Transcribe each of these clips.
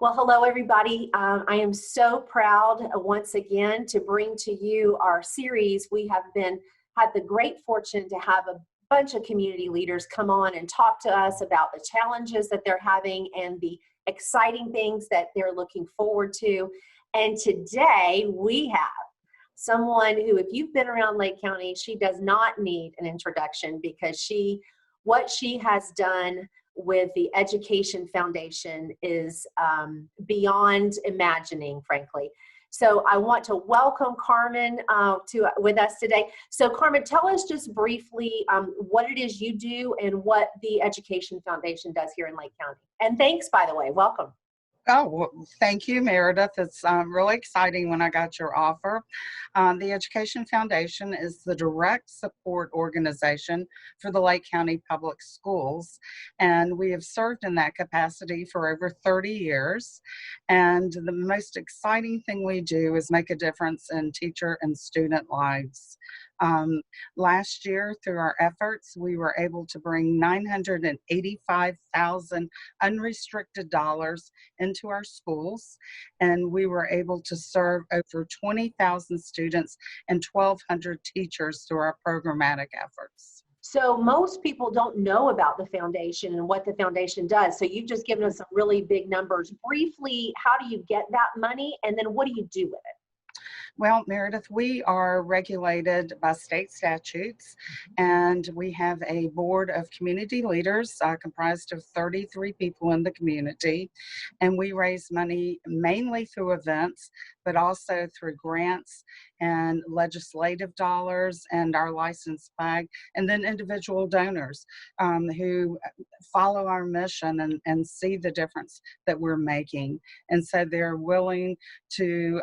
Well, hello, everybody. I am so proud once again to bring to you our series. We have had the great fortune to have a bunch of community leaders come on and talk to us about the challenges that they're having and the exciting things that they're looking forward to. And today we have someone who, if you've been around Lake County, she does not need an introduction because what she has done with the Education Foundation is beyond imagining, frankly. So I want to welcome Carman with us today. So Carman, tell us just briefly what it is you do and what the Education Foundation does here in Lake County. And thanks, by the way, welcome. Oh, well, thank you, Meredith. It's really exciting when I got your offer. The Education Foundation is the direct support organization for the Lake County Public Schools, and we have served in that capacity for over 30 years. And the most exciting thing we do is make a difference in teacher and student lives. Last year, through our efforts, we were able to bring $985,000 unrestricted dollars into our schools, and we were able to serve over 20,000 students and 1,200 teachers through our programmatic efforts. So most people don't know about the foundation and what the foundation does. So you've just given us some really big numbers. Briefly, how do you get that money, and then what do you do with it? Well, Meredith, we are regulated by state statutes, and we have a board of community leaders comprised of 33 people in the community, and we raise money mainly through events, but also through grants and legislative dollars and our license flag, and then individual donors who follow our mission and see the difference that we're making. And so they're willing to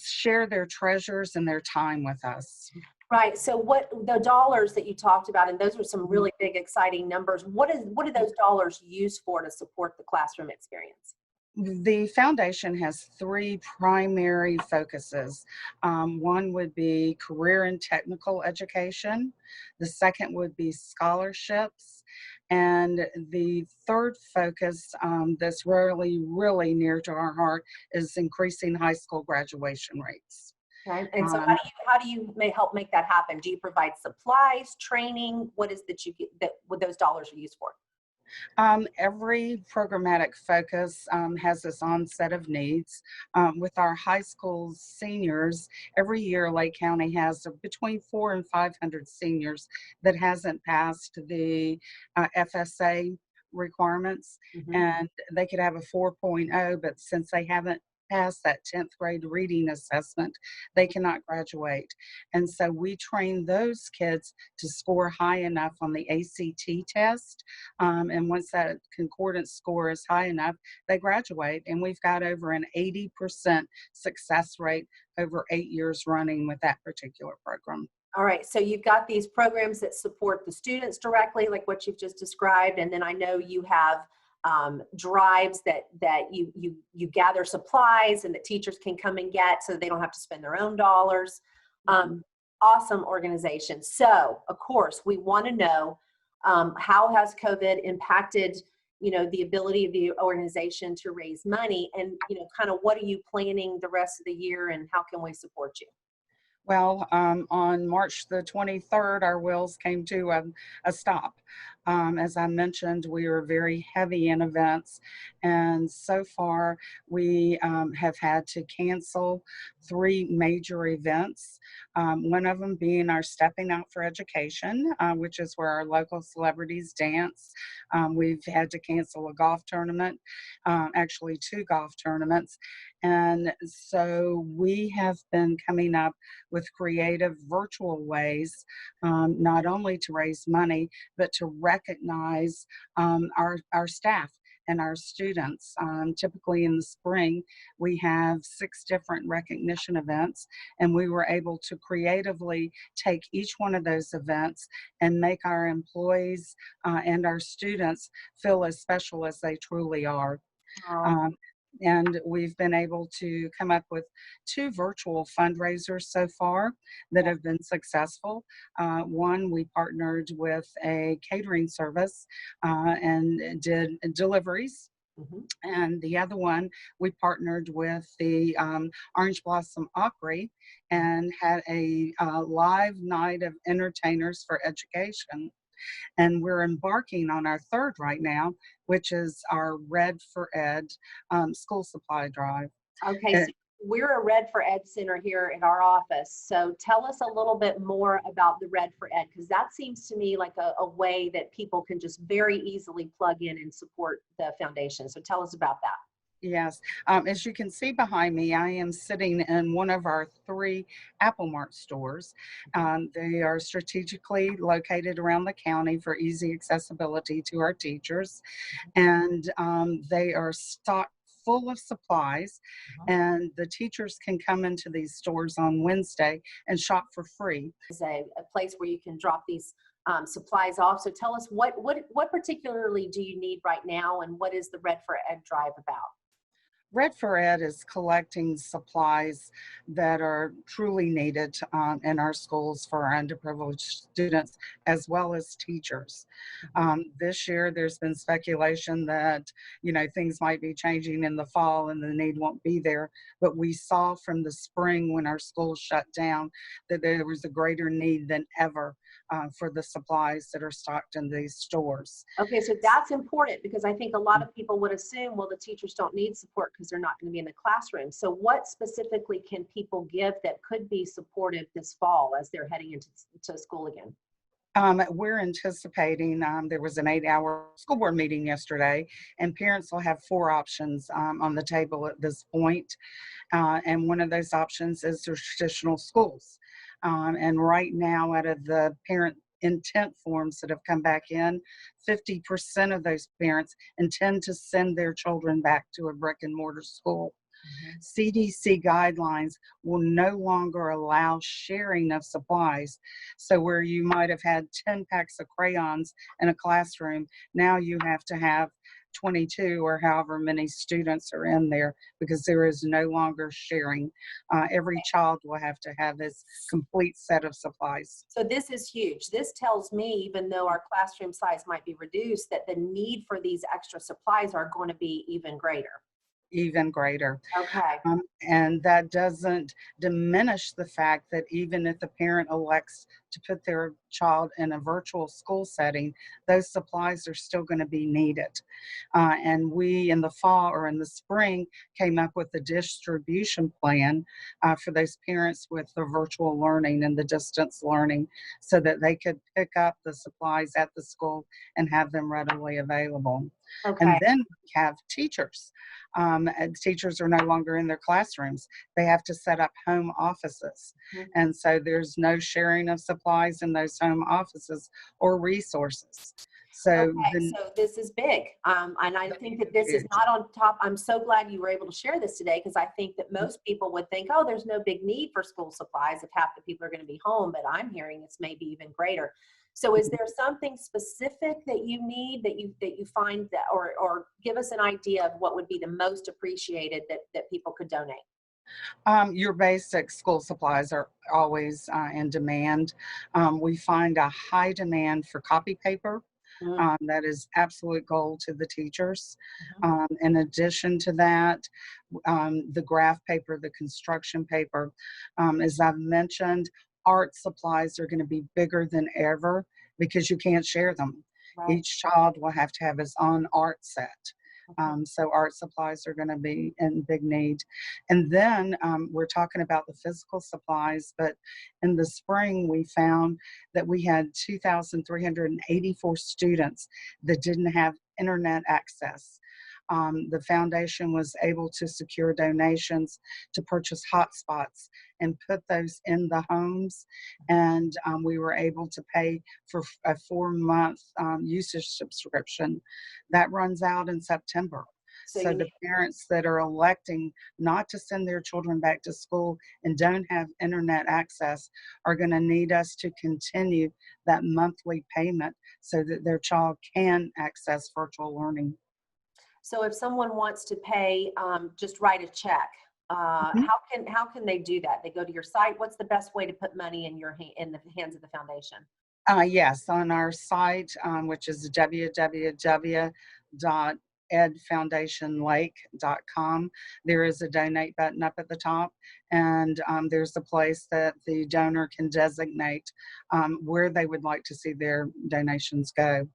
share their treasures and their time with us. Right. So what the dollars that you talked about, and those are some really big, exciting numbers. What are those dollars used for to support the classroom experience? The foundation has three primary focuses. One would be career and technical education. The second would be scholarships. And the third focus that's really near to our heart is increasing high school graduation rates. Okay. And so how do you help make that happen? Do you provide supplies, training? What is what those dollars are used for? Every programmatic focus has its own set of needs. With our high school seniors, every year Lake County has between 400 and 500 seniors that hasn't passed the FSA requirements, and they could have a 4.0, but since they haven't passed that 10th grade reading assessment, they cannot graduate. And so we train those kids to score high enough on the ACT test. And once that concordance score is high enough, they graduate. And we've got over an 80% success rate over 8 years running with that particular program. All right, so you've got these programs that support the students directly, like what you've just described, and then I know you have drives that you gather supplies and that teachers can come and get so they don't have to spend their own dollars. Awesome organization. So, of course, we want to know how has COVID impacted, the ability of the organization to raise money, and kind of what are you planning the rest of the year, and how can we support you? Well, on March the 23rd, our wheels came to a stop. As I mentioned, we were very heavy in events, and so far we have had to cancel 3 major events. One of them being our Stepping Out for Education, which is where our local celebrities dance. We've had to cancel a golf tournament, actually 2 golf tournaments. And so we have been coming up with creative virtual ways, not only to raise money, but to recognize our staff and our students. Typically in the spring, we have 6 different recognition events, and we were able to creatively take each one of those events and make our employees and our students feel as special as they truly are. And we've been able to come up with 2 virtual fundraisers so far that have been successful. One, we partnered with a catering service and did deliveries Mhm. And the other one, we partnered with the Orange Blossom Opry and had a live night of entertainers for education. And we're embarking on our third right now, which is our Red for Ed school supply drive. Okay, Uh, so we're a Red for Ed center here in our office. So tell us a little bit more about the Red for Ed, because that seems to me like a way that people can just very easily plug in and support the foundation. So tell us about that. Yes. As you can see behind me, I am sitting in one of our three Apple Mart stores. They are strategically located around the county for easy accessibility to our teachers, and they are stocked full of supplies. Mhm. And the teachers can come into these stores on Wednesday and shop for free. Is a place where you can drop these supplies off. So tell us what particularly do you need right now, and what is the Red for Ed drive about? Red for Ed is collecting supplies that are truly needed in our schools for our underprivileged students as well as teachers. Mhm. This year, there's been speculation that things might be changing in the fall and the need won't be there. But we saw from the spring when our schools shut down that there was a greater need than ever for the supplies that are stocked in these stores. Okay, so that's important because I think a lot of people would assume, well, the teachers don't need support because they're not going to be in the classroom. So what specifically can people give that could be supportive this fall as they're heading into to school again? We're anticipating, there was an 8-hour school board meeting yesterday, and parents will have four options on the table at this point. And one of those options is the traditional schools. And right now, out of the parent intent forms that have come back in, 50% of those parents intend to send their children back to a brick and mortar school. Mhm. CDC guidelines will no longer allow sharing of supplies. So, where you might have had 10 packs of crayons in a classroom, now you have to have 22 or however many students are in there because there is no longer sharing. Every child will have to have this complete set of supplies. So this is huge. This tells me, even though our classroom size might be reduced, that the need for these extra supplies are going to be even greater. Even greater. Okay. And that doesn't diminish the fact that even if the parent elects to put their child in a virtual school setting, those supplies are still going to be needed. And we, in the fall or in the spring, came up with a distribution plan for those parents with the virtual learning and the distance learning so that they could pick up the supplies at the school and have them readily available. Okay. And then we have teachers. And teachers are no longer in their classrooms. They have to set up home offices. Mhm. And so there's no sharing of supplies in those home offices or resources. So Okay, the so this is big. And I the think need that is this is huge. not on top. I'm so glad you were able to share this today because I think that most people would think, oh, there's no big need for school supplies if half the people are going to be home. But I'm hearing it's maybe even greater. So is there something specific that you need that you find that or give us an idea of what would be the most appreciated that people could donate? Your basic school supplies are always in demand. We find a high demand for copy paper. Mm, That is absolute gold to the teachers. mhm. In addition to that, the graph paper, the construction paper, as I've mentioned, art supplies are going to be bigger than ever because you can't share them. Right. Each child will have to have his own art set. Okay. So art supplies are going to be in big need. And then we're talking about the physical supplies, but in the spring we found that we had 2,384 students that didn't have internet access. The foundation was able to secure donations to purchase hotspots and put those in the homes. And we were able to pay for a 4-month usage subscription that runs out in September. So So you the need parents that are electing not to send their children back to school and don't have internet access are going to need us to continue that monthly payment so that their child can access virtual learning. So if someone wants to pay, just write a check. Mhm. How can they do that? They go to your site. What's the best way to put money in in the hands of the foundation? Yes, on our site, which is www.merideth edfoundationlake.com. There is a donate button up at the top, and there's a place that the donor can designate where they would like to see their donations go.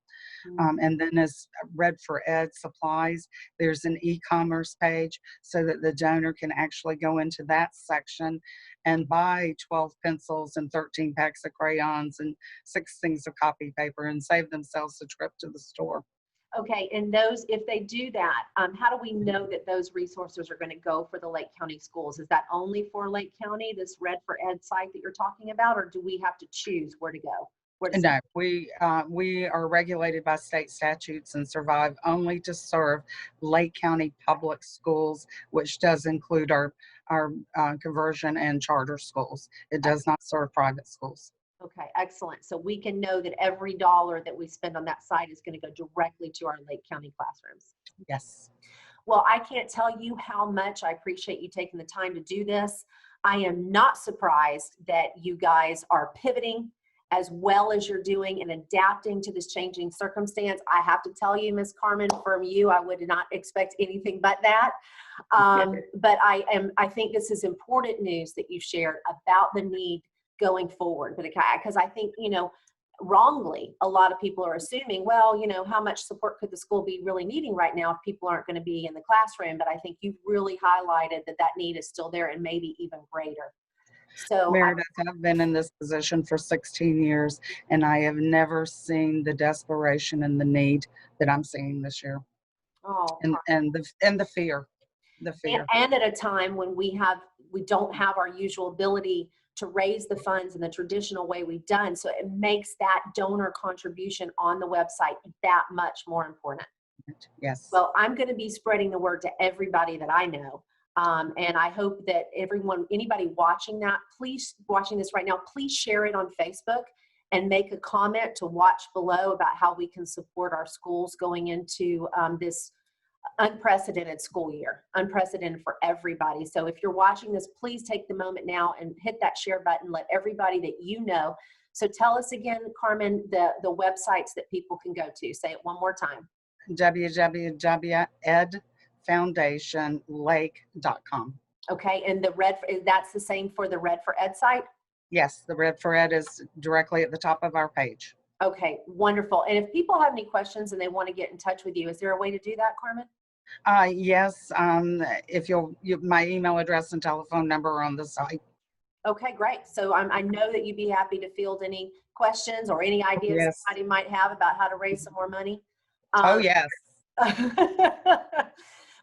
And then as Red for Ed supplies, there's an e-commerce page so that the donor can actually go into that section and buy 12 pencils and 13 packs of crayons and 6 things of copy paper and save themselves a trip to the store. Okay, and those, if they do that, how do we know that those resources are going to go for the Lake County schools? Is that only for Lake County, this Red for Ed site that you're talking about, or do we have to choose where to go? No, we are regulated by state statutes and survive only to serve Lake County public schools, which does include our conversion and charter schools. It does not serve private schools. Okay, excellent. So we can know that every dollar that we spend on that site is going to go directly to our Lake County classrooms. Yes. Well, I can't tell you how much I appreciate you taking the time to do this. I am not surprised that you guys are pivoting as well as you're doing and adapting to this changing circumstance. I have to tell you, Ms. Carman, from you, I would not expect anything but that. But I think this is important news that you shared about the need going forward. Because I think, wrongly, a lot of people are assuming, well, how much support could the school be really needing right now if people aren't going to be in the classroom? But I think you've really highlighted that need is still there and maybe even greater. So Meredith, I've been in this position for 16 years, and I have never seen the desperation and the need that I'm seeing this year. And the fear. And at a time when we don't have our usual ability to raise the funds in the traditional way we've done. So it makes that donor contribution on the website that much more important. Yes. Well, I'm going to be spreading the word to everybody that I know. And I hope that anybody watching this right now, please share it on Facebook and make a comment to watch below about how we can support our schools going into this unprecedented school year, unprecedented for everybody. So if you're watching this, please take the moment now and hit that share button, let everybody that you know. So tell us again, Carman, the websites that people can go to. Say it one more time. www.edfoundationlake.com. Okay, and that's the same for the Red for Ed site? Yes, the Red for Ed is directly at the top of our page. Okay, wonderful. And if people have any questions and they want to get in touch with you, is there a way to do that, Carman? Yes, if my email address and telephone number are on the site. Okay, great. So I know that you'd be happy to field any questions or any ideas somebody might have about how to raise some more money. Oh, yes.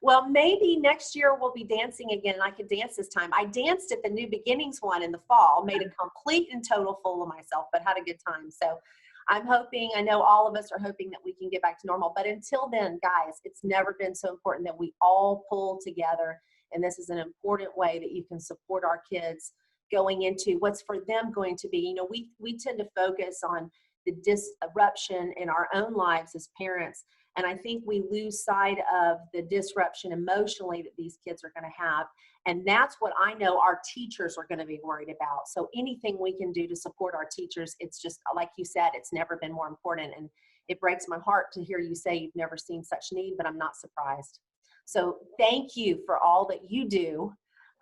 Well, maybe next year we'll be dancing again, and I could dance this time. I danced at the New Beginnings one in the fall, made a complete and total fool of myself, but had a good time. So I'm hoping, I know all of us are hoping that we can get back to normal. But until then, guys, it's never been so important that we all pull together. And this is an important way that you can support our kids going into what's for them going to be. We tend to focus on the disruption in our own lives as parents. And I think we lose sight of the disruption emotionally that these kids are going to have. And that's what I know our teachers are going to be worried about. So anything we can do to support our teachers, it's just, like you said, it's never been more important. And it breaks my heart to hear you say you've never seen such need, but I'm not surprised. So thank you for all that you do.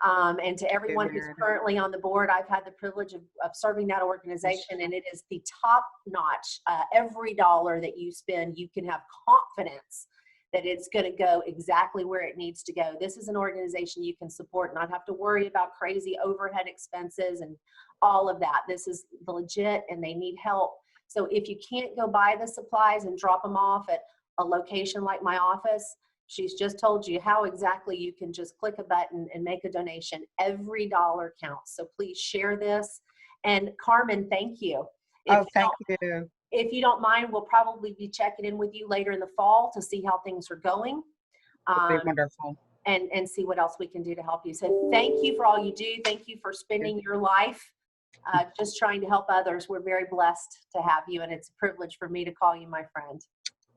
And to everyone who's currently on the board, I've had the privilege of serving that organization, and it is the top notch. Every dollar that you spend, you can have confidence that it's going to go exactly where it needs to go. This is an organization you can support, not have to worry about crazy overhead expenses and all of that. This is legit, and they need help. So if you can't go buy the supplies and drop them off at a location like my office, she's just told you how exactly you can just click a button and make a donation. Every dollar counts. So please share this. And Carman, thank you. Thank you. If you don't mind, we'll probably be checking in with you later in the fall to see how things are going. That'd be wonderful. And see what else we can do to help you. So thank you for all you do. Thank you for spending your life just trying to help others. We're very blessed to have you, and it's a privilege for me to call you my friend.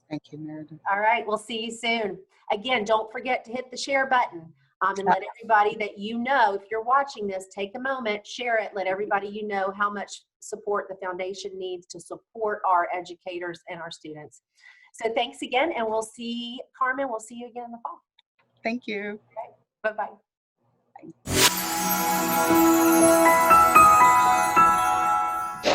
Thank you, Meredith. All right, we'll see you soon. Again, don't forget to hit the share button and let everybody that you know, if you're watching this, take a moment, share it, let everybody you know how much support the foundation needs to support our educators and our students. So thanks again, and we'll see, Carmen, we'll see you again in the fall. Thank you. Okay. Bye-bye.